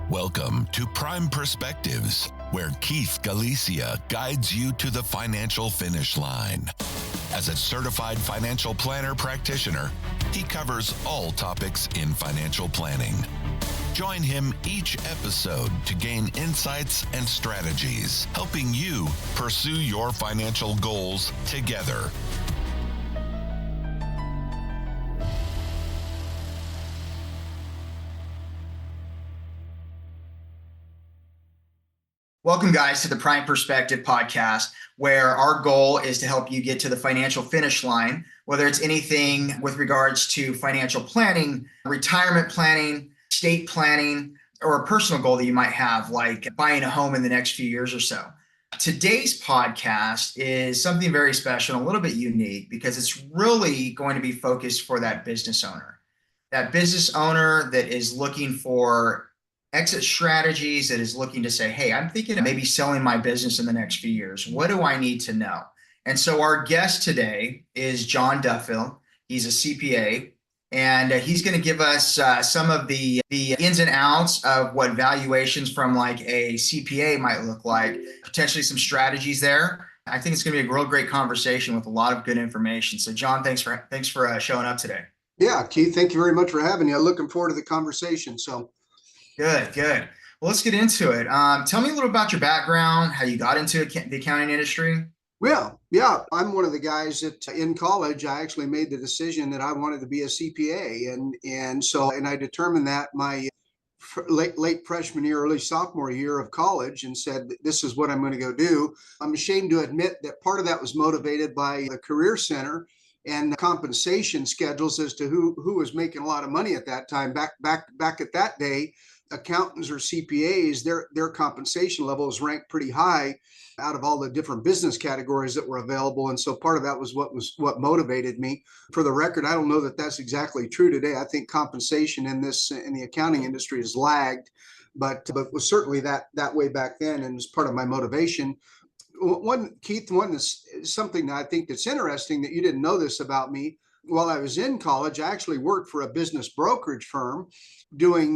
Welcome to Prime Perspectives, where Keith Galicia guides you to the financial finish line. As a certified financial planner practitioner, he covers all topics in financial planning. Join him each episode to gain insights and strategies, helping you pursue your financial goals together. Welcome, guys, to the Prime Perspective podcast, where our goal is to help you get to the financial finish line, whether it's anything with regards to financial planning, retirement planning, estate planning, or a personal goal that you might have, like buying a home in the next few years or so. Today's podcast is something very special, a little bit unique, because it's really going to be focused for that business owner that is looking for exit strategies, that is looking to say, hey, I'm thinking of maybe selling my business in the next few years. What do I need to know? And so our guest today is John Duffield. He's a CPA, and he's going to give us some of the ins and outs of what valuations from like a CPA might look like, potentially some strategies there. I think it's going to be a real great conversation with a lot of good information. So John, thanks for showing up today. Yeah, Keith, thank you very much for having me. I'm looking forward to the conversation. So Good. Well, let's get into it. Tell me a little about your background, how you got into the accounting industry. Well, yeah, I'm one of the guys that in college, I actually made the decision that I wanted to be a CPA. And I determined that my late freshman year, early sophomore year of college, and said, this is what I'm going to go do. I'm ashamed to admit that part of that was motivated by the Career Center and the compensation schedules as to who was making a lot of money at that time. Back at that day, accountants or CPAs, their compensation level was ranked pretty high out of all the different business categories that were available. And so part of that was what motivated me. For the record, I don't know that that's exactly true today. I think compensation in the accounting industry has lagged, but was certainly that way back then, and was part of my motivation. Keith, is something that I think that's interesting that you didn't know this about me. While I was in college, I actually worked for a business brokerage firm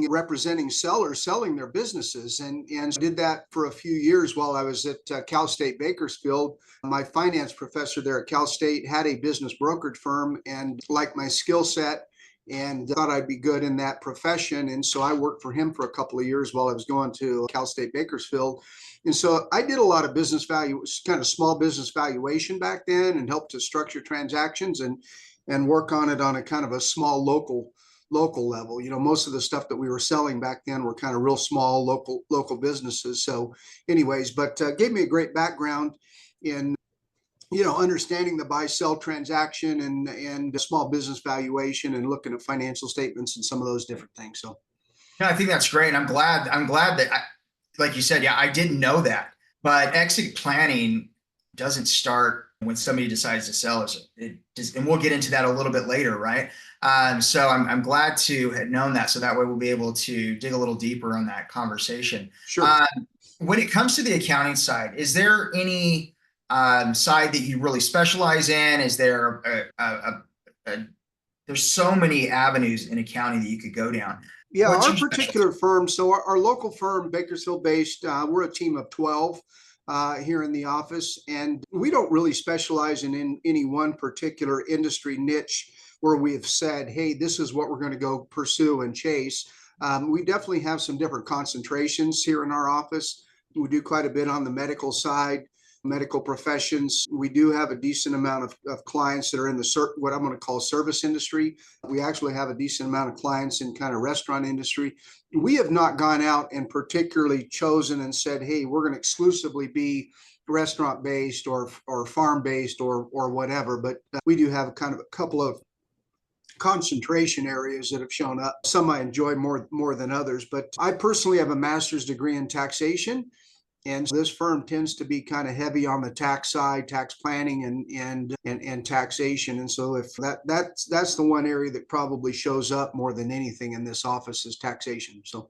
representing sellers selling their businesses, and did that for a few years while I was at Cal State Bakersfield. My finance professor there at Cal State had a business brokerage firm and liked my skill set and thought I'd be good in that profession. And so I worked for him for a couple of years while I was going to Cal State Bakersfield. And so I did a lot of kind of small business valuation back then, and helped to structure transactions and work on it on a kind of a small local level. You know, most of the stuff that we were selling back then were kind of real small local businesses. So anyways, but gave me a great background in, understanding the buy-sell transaction and small business valuation, and looking at financial statements and some of those different things. So No, I think that's great. And I'm glad that, like you said, yeah, I didn't know that. But exit planning doesn't start when somebody decides to sell us. And we'll get into that a little bit later, right? So I'm glad to have known that, so that way we'll be able to dig a little deeper on that conversation. Sure. When it comes to the accounting side, is there any side that you really specialize in? Is there there's so many avenues in accounting that you could go down. Yeah, our particular firm, so our local firm, Bakersfield based, we're a team of 12 here in the office, and we don't really specialize in any one particular industry niche where we have said, hey, this is what we're going to go pursue and chase. We definitely have some different concentrations here in our office. We do quite a bit on the medical side, medical professions. We do have a decent amount of clients that are in what I'm going to call service industry. We actually have a decent amount of clients in kind of restaurant industry. We have not gone out and particularly chosen and said, hey, we're going to exclusively be restaurant based or farm based or whatever. But we do have kind of a couple of concentration areas that have shown up. Some I enjoy more than others, but I personally have a master's degree in taxation. And this firm tends to be kind of heavy on the tax side, tax planning and taxation. And so if that's the one area that probably shows up more than anything in this office is taxation. So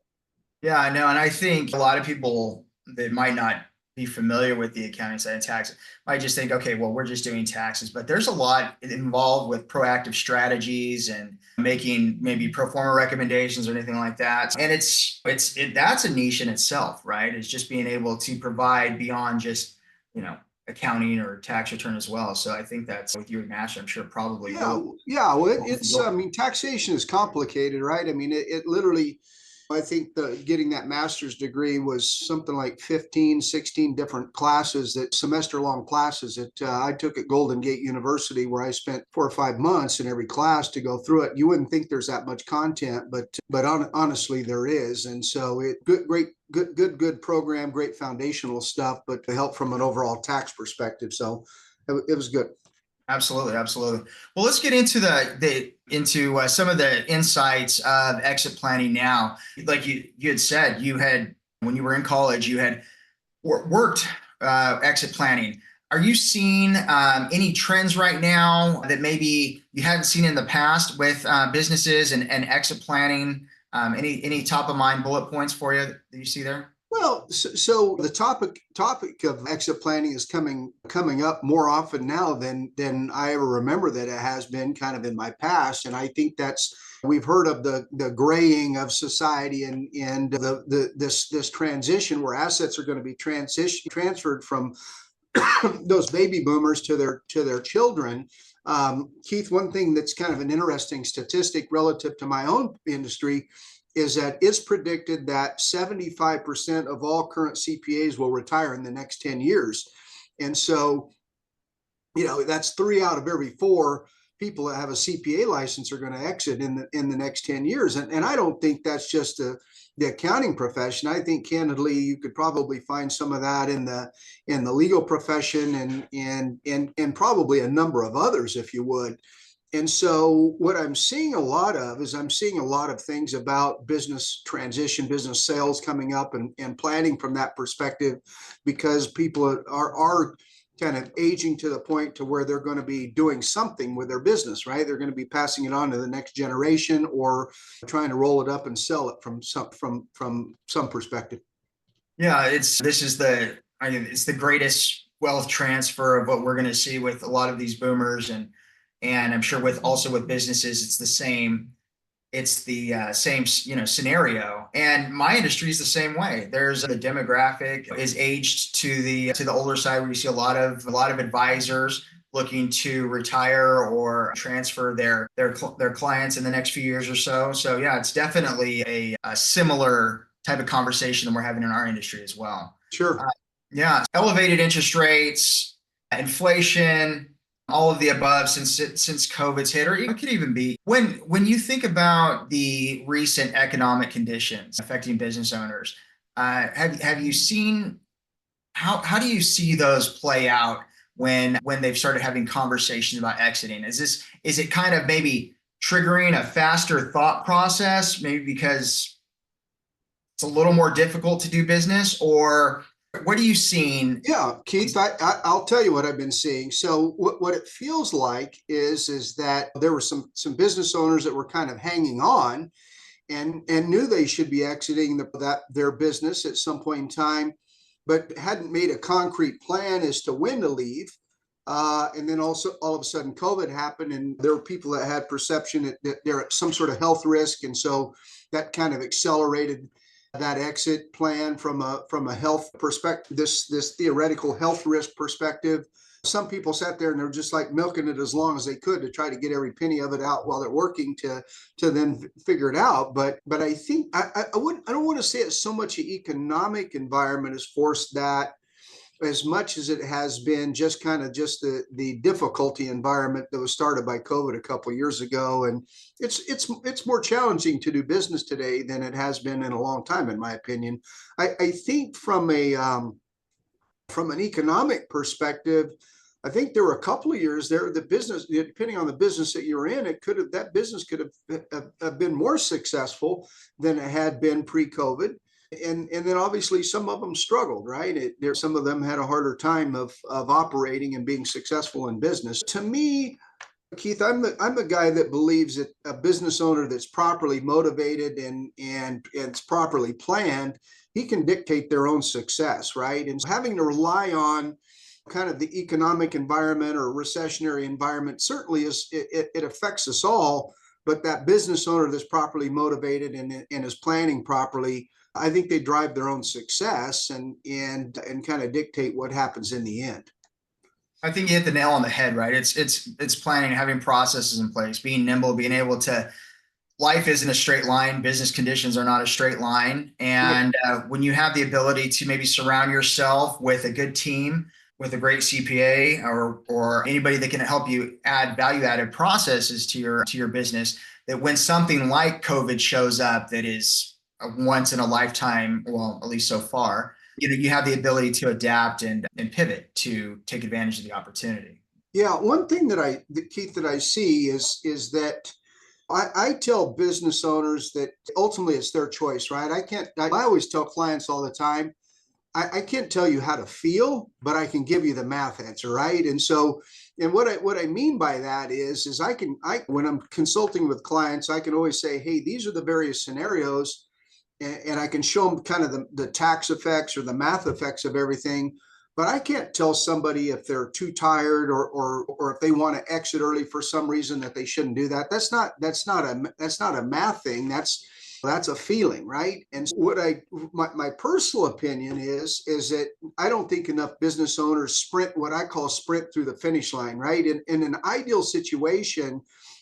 yeah, I know. And I think a lot of people that might not be familiar with the accounting side of tax might just think, okay, well, we're just doing taxes, but there's a lot involved with proactive strategies and making maybe pro forma recommendations or anything like that. And that's a niche in itself, right? It's just being able to provide beyond just, accounting or tax return as well. So I think that's with you and Nash, I'm sure probably. Yeah. Well, taxation is complicated, right? I mean, it literally, I think getting that master's degree was something like 15, 16 different classes, that semester-long classes that I took at Golden Gate University, where I spent 4 or 5 months in every class to go through it. You wouldn't think there's that much content, but honestly, there is. And so good program, great foundational stuff, but to help from an overall tax perspective. So it was good. Absolutely. Well, let's get into some of the insights of exit planning now. Like you had said, when you were in college, you had worked exit planning. Are you seeing any trends right now that maybe you hadn't seen in the past with businesses and exit planning? Any top of mind bullet points for you that you see there? Well, so the topic of exit planning is coming up more often now than I ever remember that it has been kind of in my past. And I think we've heard of the graying of society and this transition where assets are going to be transferred from those baby boomers to their children. Keith, one thing that's kind of an interesting statistic relative to my own industry is that it's predicted that 75% of all current CPAs will retire in the next 10 years. And so, that's 3 out of every 4 people that have a CPA license are going to exit in the next 10 years. And I don't think that's just the accounting profession. I think candidly, you could probably find some of that in the legal profession and probably a number of others, if you would. And so what I'm seeing a lot of things about business transition, business sales coming up and planning from that perspective, because people are kind of aging to the point to where they're going to be doing something with their business, right? They're going to be passing it on to the next generation or trying to roll it up and sell it from some perspective. Yeah, it's the greatest wealth transfer of what we're going to see with a lot of these boomers, and I'm sure with businesses, it's the same scenario. And my industry is the same way. There's the demographic is aged to the older side, where you see a lot of advisors looking to retire or transfer their clients in the next few years or so. So yeah, it's definitely a similar type of conversation that we're having in our industry as well. Sure. Yeah, elevated interest rates, inflation, all of the above since COVID's hit, or it could even be when you think about the recent economic conditions affecting business owners. Have you seen how do you see those play out when they've started having conversations about exiting? Is it kind of maybe triggering a faster thought process, maybe because it's a little more difficult to do business, or what are you seeing? Yeah, Keith, I'll tell you what I've been seeing. So what it feels like is that there were some business owners that were kind of hanging on and knew they should be exiting their business at some point in time, but hadn't made a concrete plan as to when to leave. And then also all of a sudden COVID happened, and there were people that had perception that they're at some sort of health risk. And so that kind of accelerated that exit plan from a health perspective, this theoretical health risk perspective. Some people sat there and they're just like milking it as long as they could to try to get every penny of it out while they're working to then figure it out. But I think I don't want to say it's so much an economic environment has forced that, as much as it has been just the difficulty environment that was started by COVID a couple of years ago. And it's more challenging to do business today than it has been in a long time, in my opinion. I think from an economic perspective, I think there were a couple of years there, the business, depending on the business that you're in, that business could have been more successful than it had been pre-COVID. And then obviously some of them struggled, right? Some of them had a harder time of operating and being successful in business. To me, Keith, I'm the guy that believes that a business owner that's properly motivated and it's properly planned he can dictate their own success, right? And having to rely on kind of the economic environment or recessionary environment certainly it affects us all. But that business owner that's properly motivated and is planning properly, I think they drive their own success and kind of dictate what happens in the end. I think you hit the nail on the head, right? It's planning, having processes in place, being nimble, being able to. Life isn't a straight line. Business conditions are not a straight line. And when you have the ability to maybe surround yourself with a good team, with a great CPA or anybody that can help you add value-added processes to your business, that when something like COVID shows up that is a once in a lifetime, well, at least so far, you have the ability to adapt and pivot to take advantage of the opportunity. Yeah, one thing Keith, that I see is that I tell business owners that ultimately it's their choice, right? I always tell clients all the time, I can't tell you how to feel, but I can give you the math answer, right? And so, and what I mean by that is when I'm consulting with clients, I can always say, hey, these are the various scenarios, and I can show them kind of the tax effects or the math effects of everything. But I can't tell somebody if they're too tired or if they want to exit early for some reason that they shouldn't do that. That's not a math thing. That's a feeling, right? And what my personal opinion is that I don't think enough business owners what I call sprint through the finish line, right? In an ideal situation,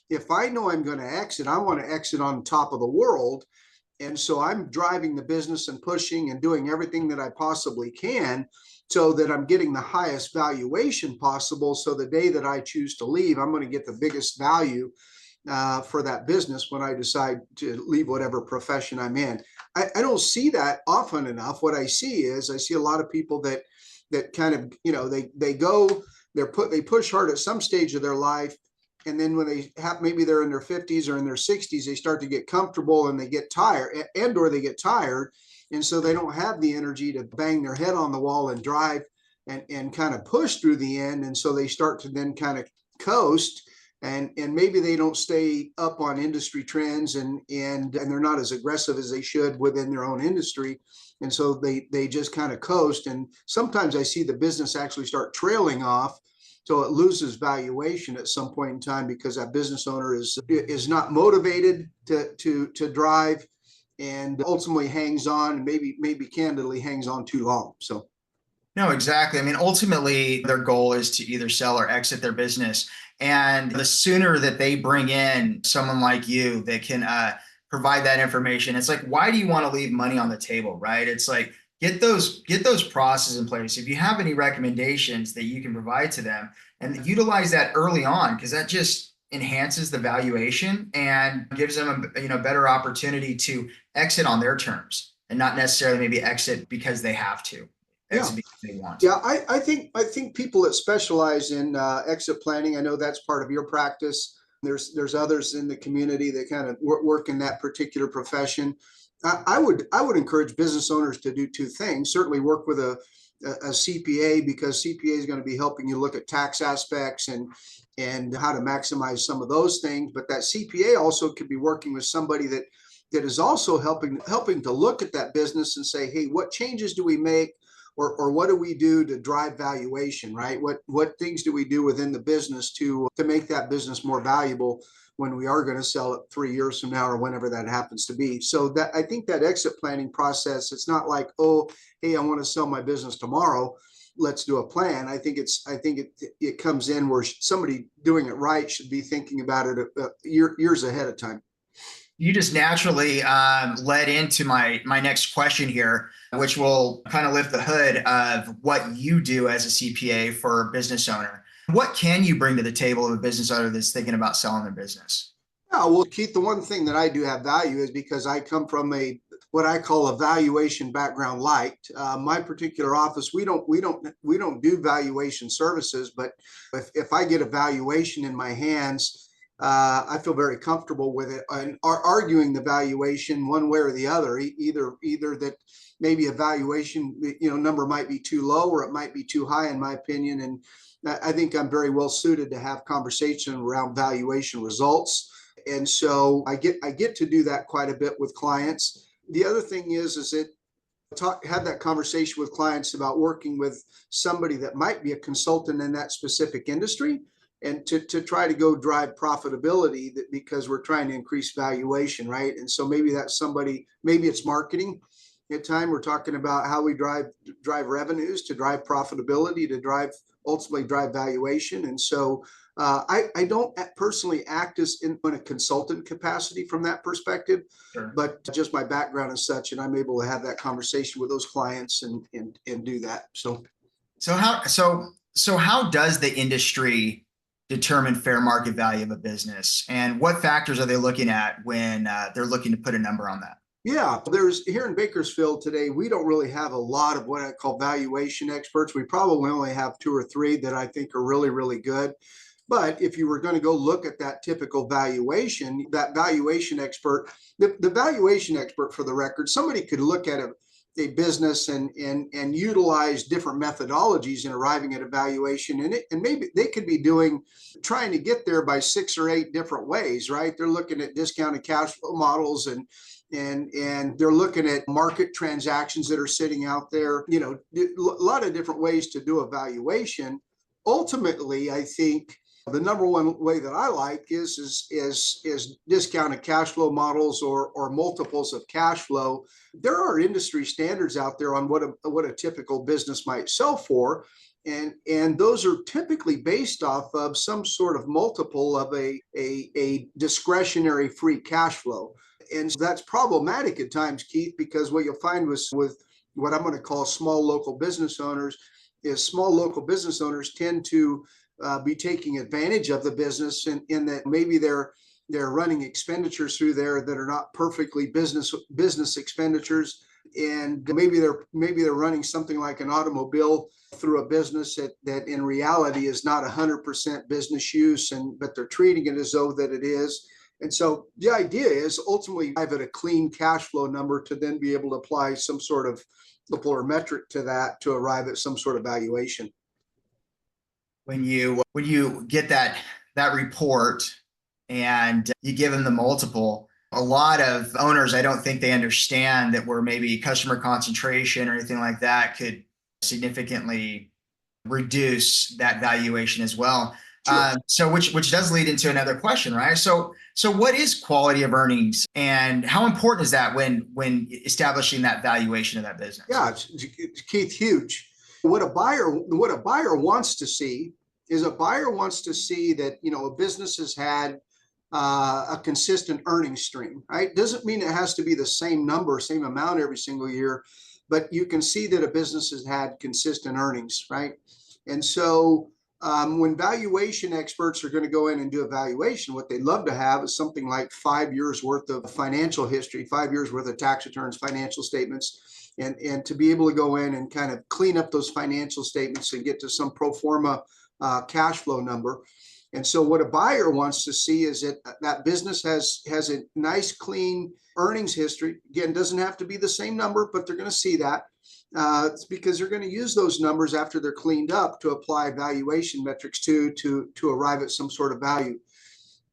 if I know I'm going to exit, I want to exit on top of the world. And so I'm driving the business and pushing and doing everything that I possibly can so that I'm getting the highest valuation possible. So the day that I choose to leave, I'm going to get the biggest value for that business when I decide to leave whatever profession I'm in. I don't see that often enough. What I see a lot of people that kind of, they push hard at some stage of their life. And then when maybe they're in their 50s or in their 60s, they start to get comfortable and they get tired or they get tired. And so they don't have the energy to bang their head on the wall and drive and kind of push through the end. And so they start to then kind of coast and maybe they don't stay up on industry trends and they're not as aggressive as they should within their own industry. And so they just kind of coast. And sometimes I see the business actually start trailing off. So it loses valuation at some point in time because that business owner is not motivated to drive and ultimately hangs on, maybe candidly hangs on too long. So. No, exactly. I mean, ultimately, their goal is to either sell or exit their business. And the sooner that they bring in someone like you that can provide that information, it's like, why do you want to leave money on the table, right? It's like, get those processes in place. If you have any recommendations that you can provide to them and utilize that early on, because that just enhances the valuation and gives them a better opportunity to exit on their terms and not necessarily maybe exit because they have to. Yeah. They want. Yeah, I think people that specialize in exit planning, I know that's part of your practice. There's others in the community that kind of work in that particular profession. I would encourage business owners to do two things. Certainly work with a CPA, because CPA is going to be helping you look at tax aspects and how to maximize some of those things. But that CPA also could be working with somebody that is also helping to look at that business and say, hey, what changes do we make? Or what do we do to drive valuation, right? What things do we do within the business to make that business more valuable when we are going to sell it 3 years from now or whenever that happens to be? So that I think that exit planning process, it's not like, oh, hey, I want to sell my business tomorrow, let's do a plan. I think it comes in where somebody doing it right should be thinking about it years ahead of time. You just naturally led into my next question here, which will kind of lift the hood of what you do as a CPA for a business owner. What can you bring to the table of a business owner that's thinking about selling their business? Yeah, well, Keith, the one thing that I do have value is because I come from what I call a valuation background light. My particular office, we don't do valuation services, but if I get a valuation in my hands, I feel very comfortable with it and arguing the valuation one way or the other, either that maybe a valuation number might be too low or it might be too high, in my opinion. And I think I'm very well suited to have conversation around valuation results. And so I get to do that quite a bit with clients. The other thing is that Had that conversation with clients about working with somebody that might be a consultant in that specific industry, and to try to go drive profitability, that because we're trying to increase valuation, right? And so maybe that's somebody, maybe it's marketing. At time we're talking about how we drive revenues to drive profitability, to ultimately drive valuation. And so I don't personally act as in a consultant capacity from that perspective, Sure. but just my background is such, and I'm able to have that conversation with those clients and do that. So how does the industry determine fair market value of a business, and what factors are they looking at when they're looking to put a number on that? Yeah, there's here in Bakersfield today, we don't really have a lot of what I call valuation experts. We probably only have 2 or 3 that I think are really, really good. But if you were going to go look at that typical valuation, that valuation expert, the valuation expert, for the record, somebody could look at a business and utilize different methodologies in arriving at a valuation, and maybe they could be trying to get there by 6 or 8 different ways, right? They're looking at discounted cash flow models, and they're looking at market transactions that are sitting out there, a lot of different ways to do a valuation. Ultimately, I think the number one way that I like is discounted cash flow models or multiples of cash flow. There are industry standards out there on what a typical business might sell for, and those are typically based off of some sort of multiple of a discretionary free cash flow. And so that's problematic at times, Keith, because what you'll find with what I'm going to call small local business owners is small local business owners tend to be taking advantage of the business in that maybe they're running expenditures through there that are not perfectly business expenditures, and maybe they're running something like an automobile through a business that in reality is not 100% business use, but they're treating it as though that it is. And so the idea is ultimately arrive at a clean cash flow number to then be able to apply some sort of multiple or metric to that to arrive at some sort of valuation. When you get that report and you give them the multiple, a lot of owners, I don't think they understand that where maybe customer concentration or anything like that could significantly reduce that valuation as well. Sure. So which does lead into another question, right? So what is quality of earnings, and how important is that when establishing that valuation of that business? Yeah, it's Keith, huge. What a buyer wants to see is that a business has had a consistent earnings stream, right? Doesn't mean it has to be the same number, same amount every single year, but you can see that a business has had consistent earnings, right? And so when valuation experts are going to go in and do a valuation, what they love to have is something like 5 years worth of financial history, 5 years worth of tax returns, financial statements, and to be able to go in and kind of clean up those financial statements and get to some pro forma cash flow number. And so what a buyer wants to see is that business has a nice, clean earnings history. Again, doesn't have to be the same number, but they're going to see that. It's because they're going to use those numbers after they're cleaned up to apply valuation metrics to arrive at some sort of value.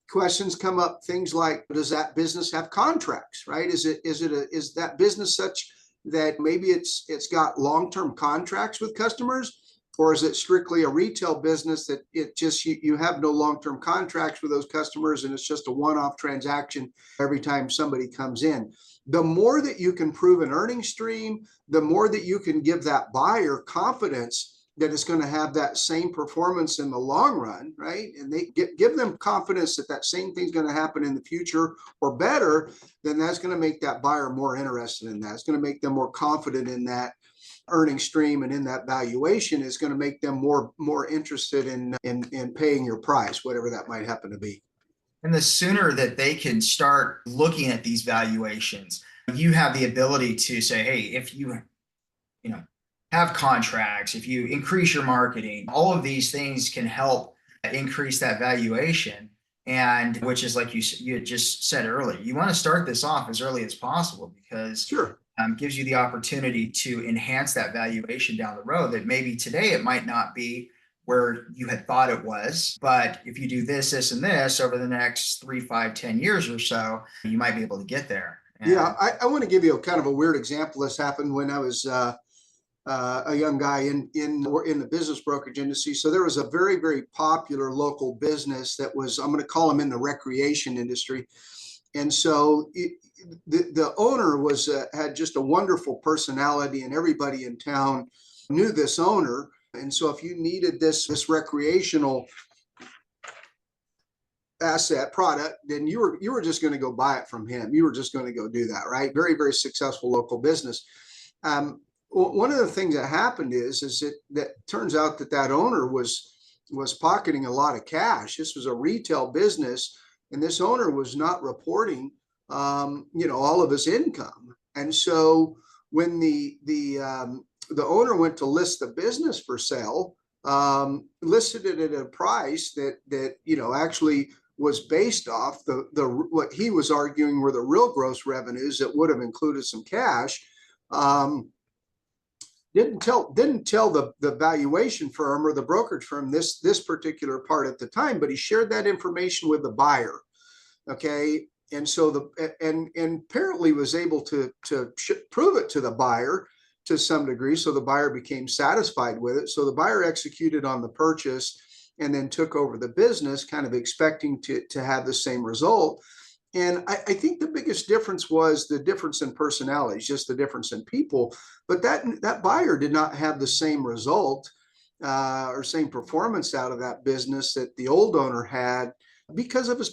Questions come up, things like, does that business have contracts, right? Is that business such that maybe it's got long-term contracts with customers? Or is it strictly a retail business that it just you have no long-term contracts with those customers, and it's just a one-off transaction every time somebody comes in? The more that you can prove an earnings stream, the more that you can give that buyer confidence that it's going to have that same performance in the long run, right? And they give them confidence that same thing's going to happen in the future or better, then that's going to make that buyer more interested in that. It's going to make them more confident in that earning stream, and in that valuation is going to make them more interested in paying your price, whatever that might happen to be. And the sooner that they can start looking at these valuations, you have the ability to say, hey, if you have contracts, if you increase your marketing, all of these things can help increase that valuation. And which is, like you had just said earlier, you want to start this off as early as possible, because sure. Gives you the opportunity to enhance that valuation down the road, that maybe today it might not be where you had thought it was, but if you do this, and this over the next 3, 5, 10 years or so, you might be able to get there. Yeah, I want to give you a kind of a weird example. This happened when I was a young guy in the business brokerage industry. So there was a very, very popular local business that was, I'm going to call them in the recreation industry. And so the owner was had just a wonderful personality, and everybody in town knew this owner. And so if you needed this recreational asset product, then you were just going to go buy it from him. You were just going to go do that, right? Very, very successful local business. One of the things that happened is that turns out that owner was pocketing a lot of cash. This was a retail business, and this owner was not reporting, all of his income. And so when the owner went to list the business for sale, listed it at a price that actually was based off the what he was arguing were the real gross revenues that would have included some cash. Didn't tell the valuation firm or the brokerage firm this particular part at the time, but he shared that information with the buyer. Okay, and so and apparently was able to prove it to the buyer to some degree, so the buyer became satisfied with it. So the buyer executed on the purchase and then took over the business, kind of expecting to have the same result. And I think the biggest difference was the difference in personalities, just the difference in people. But that buyer did not have the same result or same performance out of that business that the old owner had because of his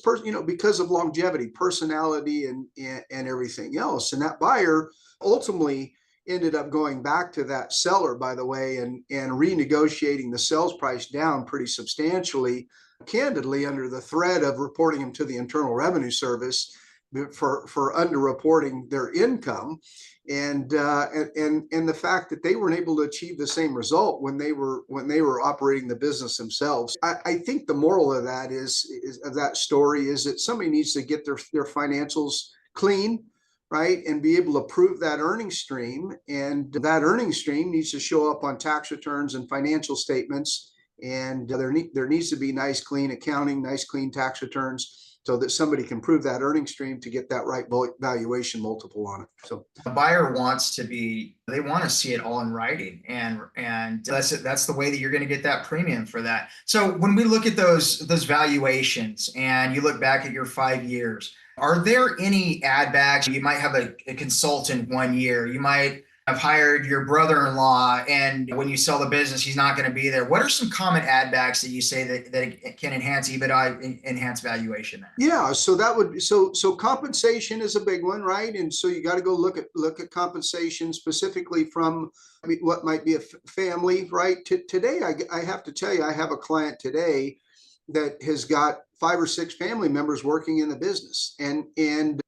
because of longevity, personality, and everything else. And that buyer ultimately ended up going back to that seller, by the way, and renegotiating the sales price down pretty substantially, candidly, under the threat of reporting them to the Internal Revenue Service for underreporting their income, and the fact that they weren't able to achieve the same result when they were operating the business themselves. I think the moral of that of that story is that somebody needs to get their financials clean, right, and be able to prove that earnings stream, and that earnings stream needs to show up on tax returns and financial statements. And there needs to be nice, clean accounting, nice, clean tax returns, so that somebody can prove that earnings stream to get that right valuation multiple on it. So the buyer they want to see it all in writing, and that's the way that you're going to get that premium for that. So when we look at those valuations, and you look back at your 5 years, are there any add backs? You might have a consultant 1 year. You might have hired your brother-in-law, and when you sell the business, he's not going to be there. What are some common add backs that you say that can enhance EBITDA, enhance valuation there? Yeah, so that would so compensation is a big one, right? And so you got to go look at compensation specifically from what might be a family, right? Today, I have to tell you, I have a client today that has got 5 or 6 family members working in the business, and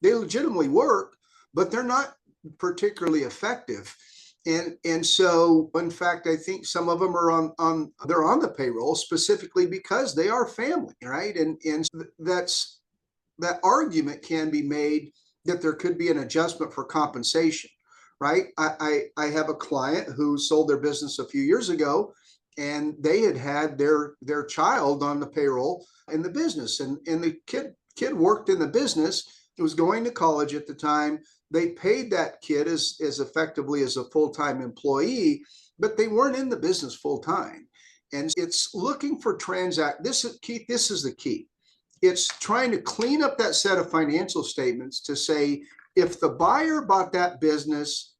they legitimately work, but they're not particularly effective. And so, in fact, I think some of them are they're on the payroll specifically because they are family, right? And that argument can be made that there could be an adjustment for compensation, right? I have a client who sold their business a few years ago, and they had their child on the payroll in the business, and the kid worked in the business. He was going to college at the time. They paid that kid as effectively as a full-time employee, but they weren't in the business full-time. And it's looking for Keith, this is the key. It's trying to clean up that set of financial statements to say, if the buyer bought that business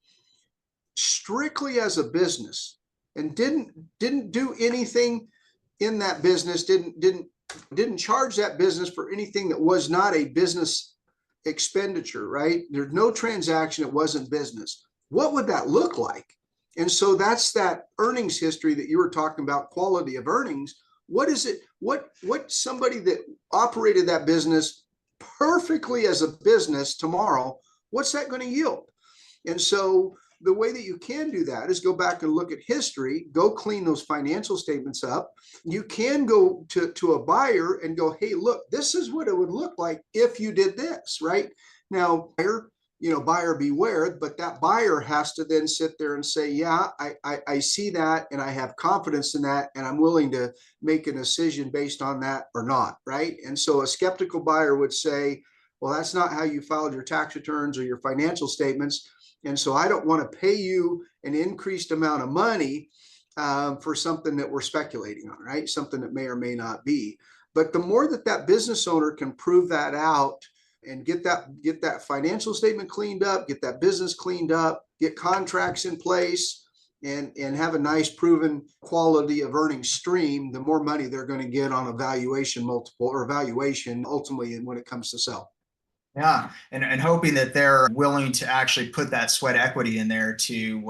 strictly as a business and didn't do anything in that business, didn't charge that business for anything that was not a business expenditure, right? There's no transaction that wasn't business. What would that look like? And so that's that earnings history that you were talking about, quality of earnings. What is it? What somebody that operated that business perfectly as a business tomorrow, what's that going to yield? And so the way that you can do that is go back and look at history, go clean those financial statements up. You can go to a buyer and go, hey, look, this is what it would look like if you did this, right? Now, buyer beware, but that buyer has to then sit there and say, yeah, I see that, and I have confidence in that, and I'm willing to make a decision based on that or not, right? And so a skeptical buyer would say, Well, that's not how you filed your tax returns or your financial statements. And so I don't want to pay you an increased amount of money for something that we're speculating on, right? Something that may or may not be. But the more that that business owner can prove that out and get that financial statement cleaned up, get that business cleaned up, get contracts in place, and have a nice proven quality of earnings stream, the more money they're going to get on a valuation multiple or valuation ultimately when it comes to sell. Yeah, and hoping that they're willing to actually put that sweat equity in there to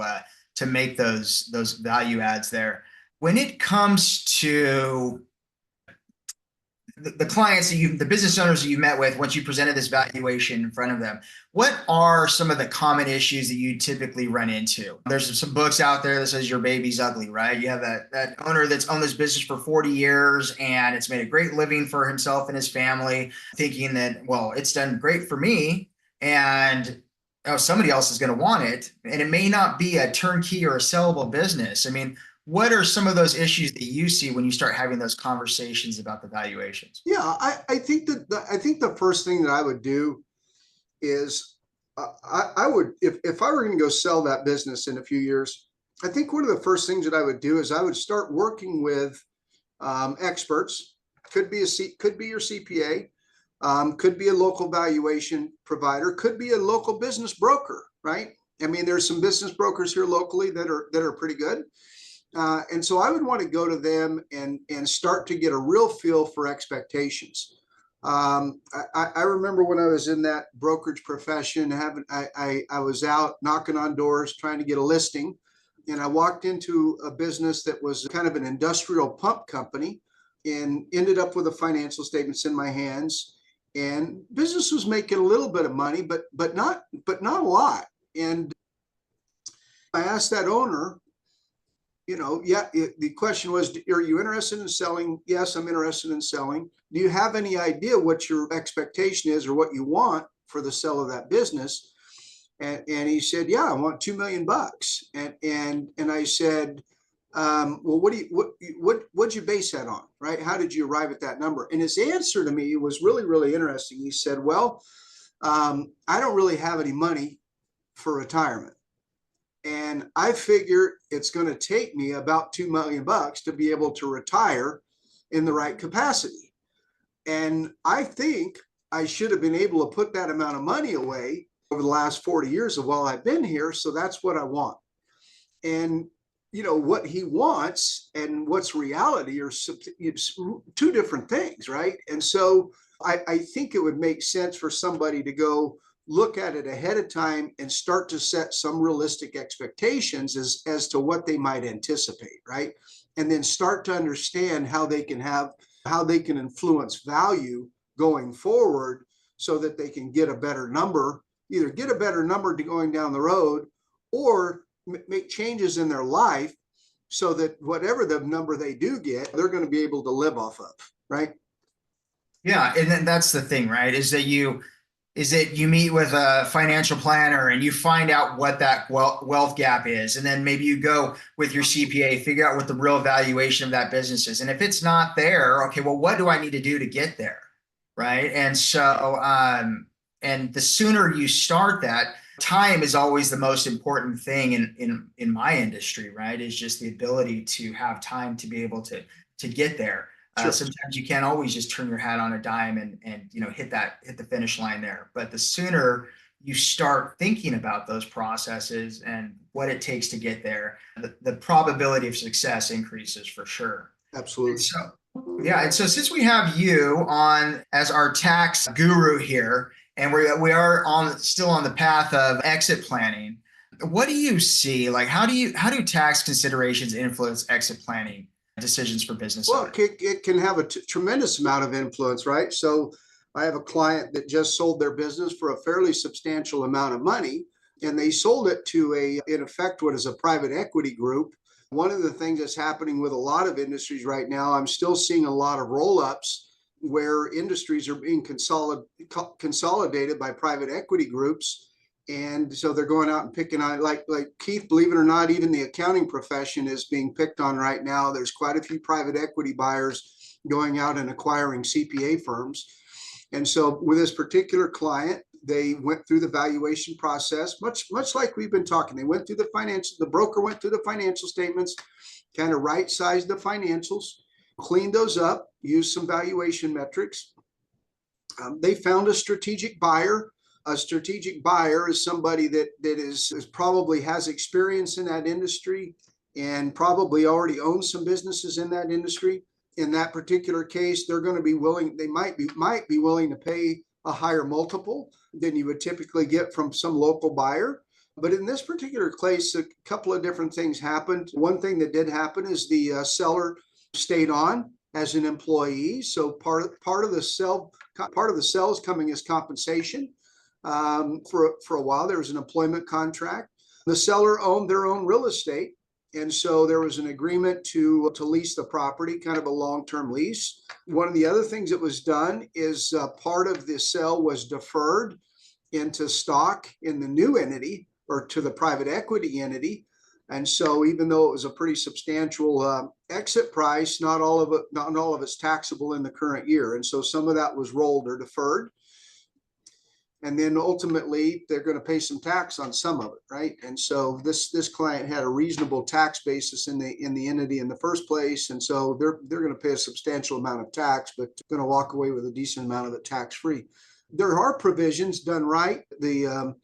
make those value adds there. When it comes to the clients that the business owners that you met with, once you presented this valuation in front of them, what are some of the common issues that you typically run into? There's some books out there that says your baby's ugly, right? You have that owner that's owned this business for 40 years and it's made a great living for himself and his family, thinking that, well, it's done great for me and somebody else is going to want it. And it may not be a turnkey or a sellable business. I mean, what are some of those issues that you see when you start having those conversations about the valuations? Yeah, I think the first thing that I would do is I would, if I were going to go sell that business in a few years, I think one of the first things that I would do is I would start working with experts. Could be your CPA, could be a local valuation provider, could be a local business broker, right? I mean, there's some business brokers here locally that are pretty good. And so I would want to go to them and start to get a real feel for expectations. I remember when I was in that brokerage profession, I was out knocking on doors trying to get a listing, and I walked into a business that was kind of an industrial pump company, and ended up with the financial statements in my hands. And business was making a little bit of money, but not a lot. And I asked that owner, the question was, are you interested in selling? Yes, I'm interested in selling. Do you have any idea what your expectation is or what you want for the sale of that business? And he said, yeah, I want $2 million. And I said, well, what'd you base that on, right? How did you arrive at that number? And his answer to me was really, really interesting. He said, well, I don't really have any money for retirement. And I figure it's going to take me about $2 million to be able to retire in the right capacity. And I think I should have been able to put that amount of money away over the last 40 years of while I've been here. So that's what I want. And, what he wants and what's reality are two different things, right? And so I think it would make sense for somebody to go look at it ahead of time and start to set some realistic expectations as to what they might anticipate, right? And then start to understand how they can influence value going forward so that they can get a better number, either get a better number to going down the road or make changes in their life so that whatever the number they do get, they're going to be able to live off of, right? Yeah, and then that's the thing, right? Is that you meet with a financial planner and you find out what that wealth gap is. And then maybe you go with your CPA, figure out what the real valuation of that business is. And if it's not there, okay, well, what do I need to do to get there? Right. And so, and the sooner you start that, time is always the most important thing in my industry, right? Is just the ability to have time to be able to get there. Sure. Sometimes you can't always just turn your hat on a dime and hit the finish line there. But the sooner you start thinking about those processes and what it takes to get there, the probability of success increases for sure. Absolutely. And so since we have you on as our tax guru here, and we are still on the path of exit planning, what do you see? Like, how do tax considerations influence exit planning decisions for business owners? Well, it can have a tremendous amount of influence, right? So I have a client that just sold their business for a fairly substantial amount of money, and they sold it to in effect, what is a private equity group. One of the things that's happening with a lot of industries right now, I'm still seeing a lot of roll-ups where industries are being consolidated by private equity groups. And so they're going out and picking on, like Keith, believe it or not, even the accounting profession is being picked on right now. There's quite a few private equity buyers going out and acquiring CPA firms. And so with this particular client, they went through the valuation process, much like we've been talking. They went through the broker went through the financial statements, kind of right-sized the financials, cleaned those up, used some valuation metrics. They found a strategic buyer. A strategic buyer is somebody that is probably has experience in that industry and probably already owns some businesses in that industry. In that particular case, they're going to be willing, they might be willing to pay a higher multiple than you would typically get from some local buyer. But in this particular case, a couple of different things happened. One thing that did happen is the seller stayed on as an employee. So part of the sell is coming as compensation. For a while, there was an employment contract. The seller owned their own real estate. And so there was an agreement to lease the property, kind of a long-term lease. One of the other things that was done is part of the sale was deferred into stock in the new entity or to the private equity entity. And so even though it was a pretty substantial exit price, not all of it's taxable in the current year. And so some of that was rolled or deferred. And then ultimately they're going to pay some tax on some of it, right? And so this client had a reasonable tax basis in the entity in the first place, and so they're going to pay a substantial amount of tax, but going to walk away with a decent amount of it tax free. There are provisions done right. The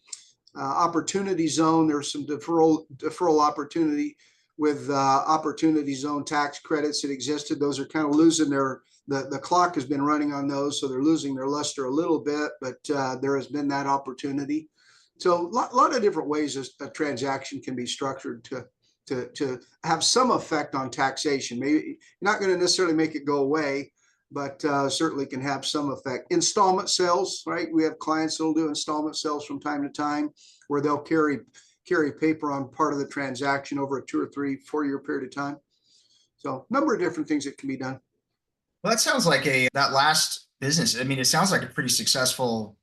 opportunity zone, there's some deferral opportunity with opportunity zone tax credits that existed. Those are kind of losing the clock has been running on those, so they're losing their luster a little bit, but there has been that opportunity. So a lot of different ways a transaction can be structured to have some effect on taxation. Maybe not going to necessarily make it go away, but certainly can have some effect. Installment sales, right? We have clients that will do installment sales from time to time where they'll carry paper on part of the transaction over a 2 or 3, 4 year period of time. So a number of different things that can be done. Well, that sounds like that last business. I mean, it sounds like a pretty successful,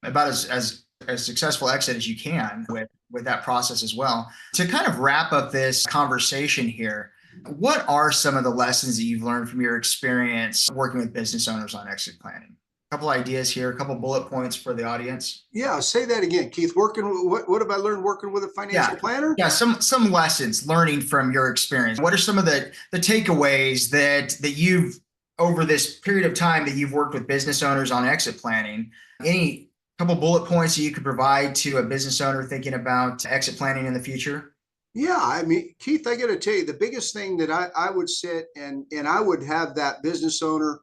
about as successful exit as you can with that process as well. To kind of wrap up this conversation here, what are some of the lessons that you've learned from your experience working with business owners on exit planning? A couple ideas here, a couple bullet points for the audience. Yeah, say that again, Keith. What have I learned working with a financial planner? Yeah, some lessons learning from your experience. What are some of the takeaways that you've over this period of time that you've worked with business owners on exit planning? Any couple bullet points that you could provide to a business owner thinking about exit planning in the future? Yeah, I mean, Keith, I got to tell you, the biggest thing that I would sit and I would have that business owner,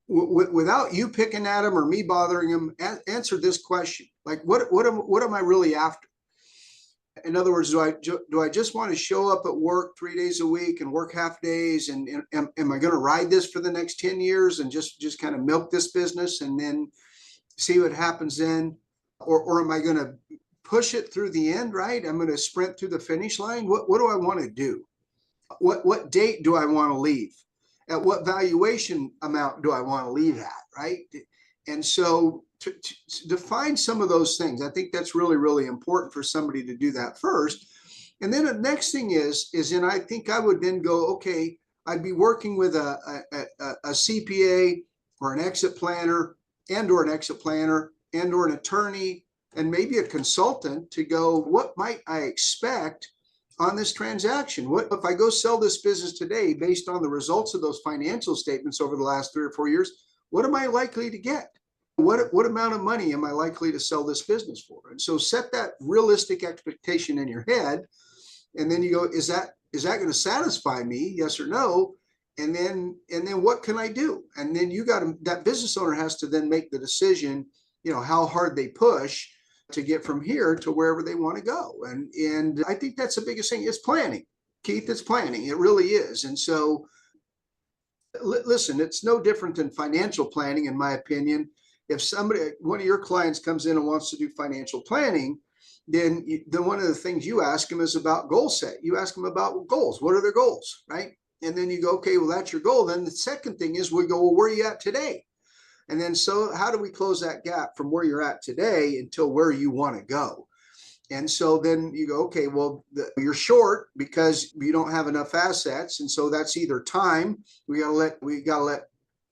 without you picking at them or me bothering them, answer this question: like, what am I really after? In other words, do I just want to show up at work 3 days a week and work half days? And am I going to ride this for the next 10 years and just kind of milk this business and then see what happens then? Or am I going to push it through the end, right? I'm going to sprint through the finish line. What do I want to do? What date do I want to leave? At what valuation amount do I want to leave at, right? And so to define some of those things, I think that's really, really important for somebody to do that first. And then the next thing is then I think I would then go, okay, I'd be working with a CPA or an exit planner or an attorney and maybe a consultant to go, what might I expect on this transaction? What if I go sell this business today based on the results of those financial statements over the last 3 or 4 years? What am I likely to get? What amount of money am I likely to sell this business for? And so set that realistic expectation in your head. And then you go, is that going to satisfy me? Yes or no? And then what can I do? And then that business owner has to then make the decision, how hard they push to get from here to wherever they want to go. And I think that's the biggest thing. It's planning, Keith. It's planning. It really is. And so listen, it's no different than financial planning, in my opinion. If one of your clients comes in and wants to do financial planning, then one of the things you ask them is about goal set. You ask them about goals. What are their goals, right? And then you go, okay, well, that's your goal. Then the second thing is we go, well, where are you at today? And then so how do we close that gap from where you're at today until where you want to go? And so then you go, okay, well, you're short because you don't have enough assets. And so that's either time. We got to let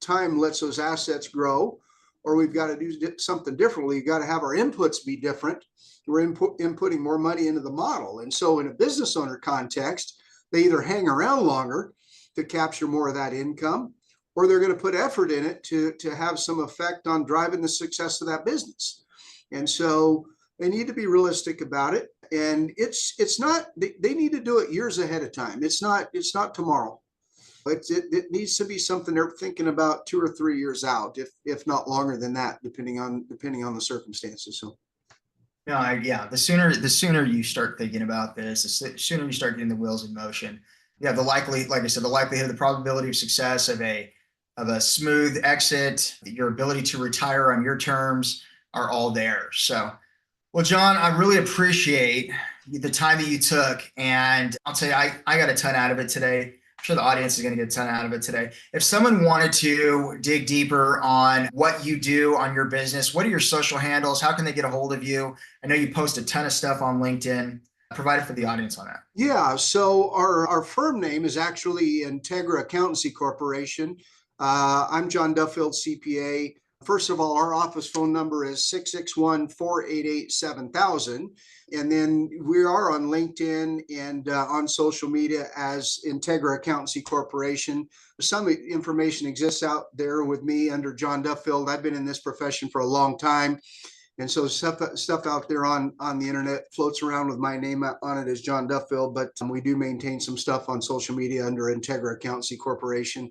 time lets those assets grow, or we've got to do something differently. You've got to have our inputs be different. We're inputting more money into the model. And so in a business owner context, they either hang around longer to capture more of that income, or they're going to put effort in it to have some effect on driving the success of that business. And so they need to be realistic about it. And it's not, they need to do it years ahead of time. It's not tomorrow. It needs to be something they're thinking about 2 or 3 years out, if not longer than that, depending on the circumstances. So. No, yeah. The sooner you start thinking about this, the sooner you start getting the wheels in motion. Yeah, like I said, the likelihood, the probability of success of a smooth exit, your ability to retire on your terms are all there. So, well, John, I really appreciate the time that you took, and I'll tell you, I got a ton out of it today. I'm sure the audience is going to get a ton out of it today. If someone wanted to dig deeper on what you do on your business, what are your social handles? How can they get a hold of you? I know you post a ton of stuff on LinkedIn. Provide it for the audience on that. Yeah, so our firm name is actually Integra Accountancy Corporation. I'm John Duffield, CPA. First of all, our office phone number is 661-488-7000. And then we are on LinkedIn and on social media as Integra Accountancy Corporation. Some information exists out there with me under John Duffield. I've been in this profession for a long time. And so stuff out there on the internet floats around with my name on it as John Duffield, but we do maintain some stuff on social media under Integra Accountancy Corporation.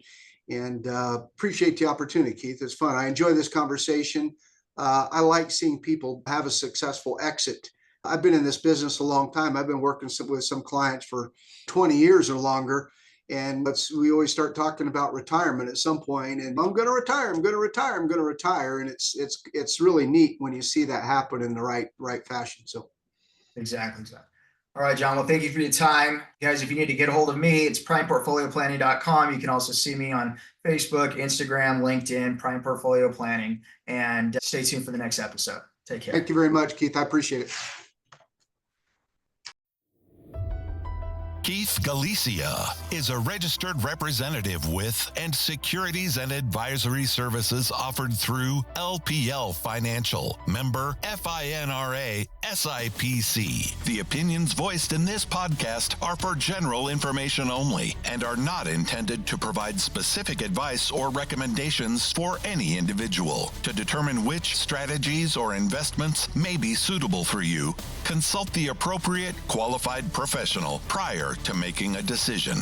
And appreciate the opportunity, Keith. It's fun. I enjoy this conversation. I like seeing people have a successful exit. I've been in this business a long time. I've been working with some clients for 20 years or longer. And we always start talking about retirement at some point. And I'm going to retire. I'm going to retire. I'm going to retire. And it's really neat when you see that happen in the right fashion. So exactly. All right, John. Well, thank you for your time. Guys, if you need to get a hold of me, it's primeportfolioplanning.com. You can also see me on Facebook, Instagram, LinkedIn, Prime Portfolio Planning. And stay tuned for the next episode. Take care. Thank you very much, Keith. I appreciate it. Keith Galicia is a registered representative with and securities and advisory services offered through LPL Financial, member FINRA SIPC. The opinions voiced in this podcast are for general information only and are not intended to provide specific advice or recommendations for any individual. To determine which strategies or investments may be suitable for you, consult the appropriate qualified professional prior to making a decision.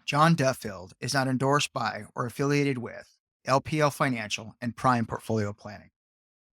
John Duffield is not endorsed by or affiliated with LPL Financial and Prime Portfolio Planning.